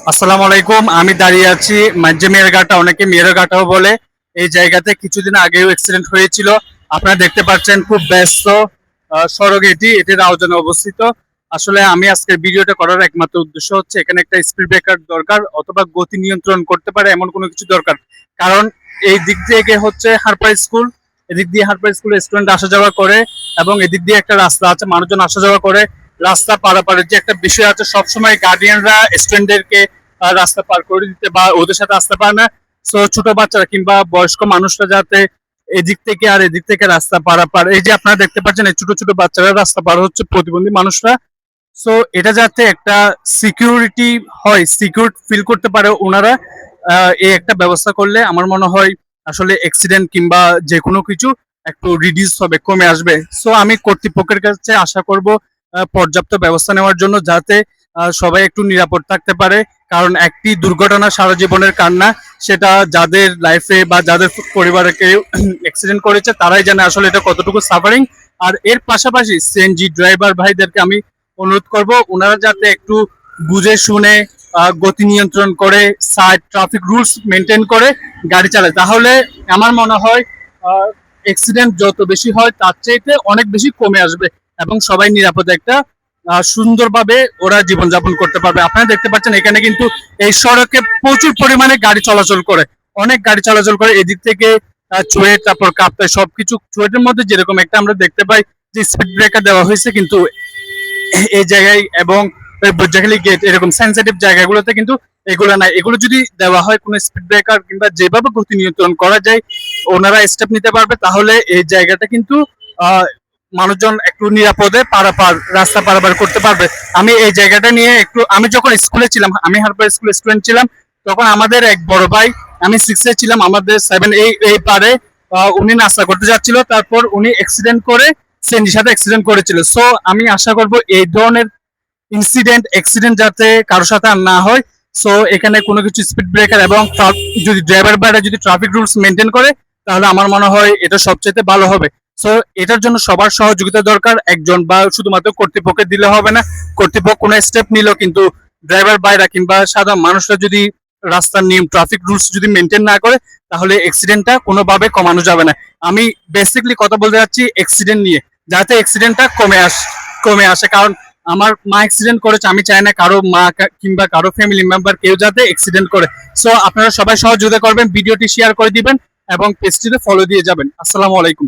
আসসালামু আলাইকুম। আমি দাঁড়িয়ে আছি মাঝে মেয়েরঘাটা, অনেকে মেয়েরঘাটাও বলে। এই জায়গাতে কিছুদিন আগেও অ্যাক্সিডেন্ট হয়েছিল। আপনারা দেখতে পাচ্ছেন খুব ব্যস্ত সড়ক এটির আয়োজনে অবস্থিত। আসলে আমি আজকের ভিডিওটা করার একমাত্র উদ্দেশ্য হচ্ছে এখানে একটা স্পিড ব্রেকার দরকার, অথবা গতি নিয়ন্ত্রণ করতে পারে এমন কোনো কিছু দরকার। কারণ এই দিক থেকে হচ্ছে হারপার স্কুল, এদিক দিয়ে হারপার স্কুলের স্টুডেন্ট আসা যাওয়া করে, এবং এদিক দিয়ে একটা রাস্তা আছে, মানুষজন আসা যাওয়া করে। রাস্তা পারাপারের যে একটা বিষয় আছে, সবসময় গার্ডিয়ানরা স্টুডেন্টদেরকে রাস্তা পার করে দিতে বা ওদের সাথে আসতে পারে না। সো ছোট বাচ্চারা কিংবা বয়স্ক মানুষরা যাতে এদিক থেকে আর এদিক থেকে রাস্তা পারাপার, এই যে আপনারা দেখতে পাচ্ছেন এই ছোট ছোট বাচ্চারা রাস্তা পার হচ্ছে, প্রতিবন্ধী মানুষরা। সো এটা যাতে একটা সিকিউরিটি হয়, সিকিউর ফিল করতে পারে ওনারা, এই একটা ব্যবস্থা করলে আমার মনে হয় আসলে অ্যাক্সিডেন্ট কিংবা যে কোনো কিছু একটু রিডিউস হবে, কমে আসবে। সো আমি কর্তৃপক্ষের কাছে আশা করব পর্যাপ্ত ব্যবস্থা নেওয়ার জন্য, যাতে সবাই একটু নিরাপদ থাকতে পারে। কারণ একটি দুর্ঘটনা সারা জীবনের কান্না, সেটা যাদের লাইফে বা যাদের পরিবারে কেউ অ্যাক্সিডেন্ট করেছে তারাই জানে আসলে এটা কতটুকু সাফারিং। আর এর পাশাপাশি সিএনজি ড্রাইভার ভাইদেরকে আমি অনুরোধ করব, ওনারা যাতে একটু বুঝে শুনে গতি নিয়ন্ত্রণ করে সাইড ট্রাফিক রুলস মেনটেন করে গাড়ি চালায়, তাহলে আমার মনে হয় অ্যাক্সিডেন্ট যত বেশি হয় তার চাইতে অনেক বেশি কমে আসবে, এবং সবাই নিরাপদে একটা সুন্দরভাবে ওরা জীবনযাপন করতে পারবে। আপনারা দেখতে পাচ্ছেন এখানে কিন্তু এই সড়কে প্রচুর পরিমাণে গাড়ি চলাচল করে, অনেক গাড়ি চলাচল করে এদিক থেকে চুয়েট, তারপর কাপ্তাই, সবকিছু। চুয়েটের মধ্যে যেরকম একটা আমরা দেখতে পাই যে স্পিড ব্রেকার দেওয়া হয়েছে, কিন্তু এই জায়গায় এবং বৈজাখালী গেট এরকম সেন্সিটিভ জায়গাগুলোতে কিন্তু এগুলো নাই। এগুলো যদি দেওয়া হয় কোনো স্পিড ব্রেকার কিংবা যেভাবে গতি নিয়ন্ত্রণ করা যায় ওনারা স্টেপ নিতে পারবে, তাহলে এই জায়গাটা কিন্তু আহ মানুষজন একটু নিরাপদে রাস্তা পারাপার করতে পারবে। আমি এই জায়গাটা নিয়ে একটু, আমি যখন স্কুলে ছিলাম, আমি হারপার স্কুল স্টুডেন্ট ছিলাম, তখন আমাদের এক বড় ভাই, আমি 6 ছিলাম, আমাদের 7 এই পারে উনি নাস্তা করতে যাচ্ছিল, তারপর উনি অ্যাক্সিডেন্ট করে সেন্ডির সাথে অ্যাক্সিডেন্ট করেছিল। সো আমি আশা করব এই ধরনের অ্যাক্সিডেন্ট যাতে কারোর সাথে আর না হয়। সো এখানে কোনো কিছু স্পিড ব্রেকার এবং যদি ড্রাইভার বাইরে যদি ট্রাফিক রুলস মেনটেন করে, তাহলে আমার মনে হয় এটা সবচেয়ে ভালো হবে। সো এটার জন্য সবার সহযোগিতা দরকার, একজন বা শুধুমাত্র কর্তৃপক্ষে দিলে হবে না। কর্তৃপক্ষ কোনো স্টেপ নিল, কিন্তু ড্রাইভার বাইরা কিংবা সাধারণ মানুষরা যদি রাস্তার নিয়ম ট্রাফিক রুলস যদি মেনটেন না করে, তাহলে অ্যাক্সিডেন্টটা কোনোভাবে কমানো যাবে না। আমি বেসিকলি কথা বলতে যাচ্ছি অ্যাক্সিডেন্ট নিয়ে, যাতে অ্যাক্সিডেন্টটা কমে আসে। কারণ আমার মা অ্যাক্সিডেন্ট করেছে, আমি চাই না কারো মা কিংবা কারো ফ্যামিলি মেম্বার কেউ যাতে অ্যাক্সিডেন্ট করে। সো আপনারা সবাই সহযোগিতা করবেন, ভিডিওটি শেয়ার করে দিবেন এবং পেজটিতে ফলো দিয়ে যাবেন। আসসালামু আলাইকুম।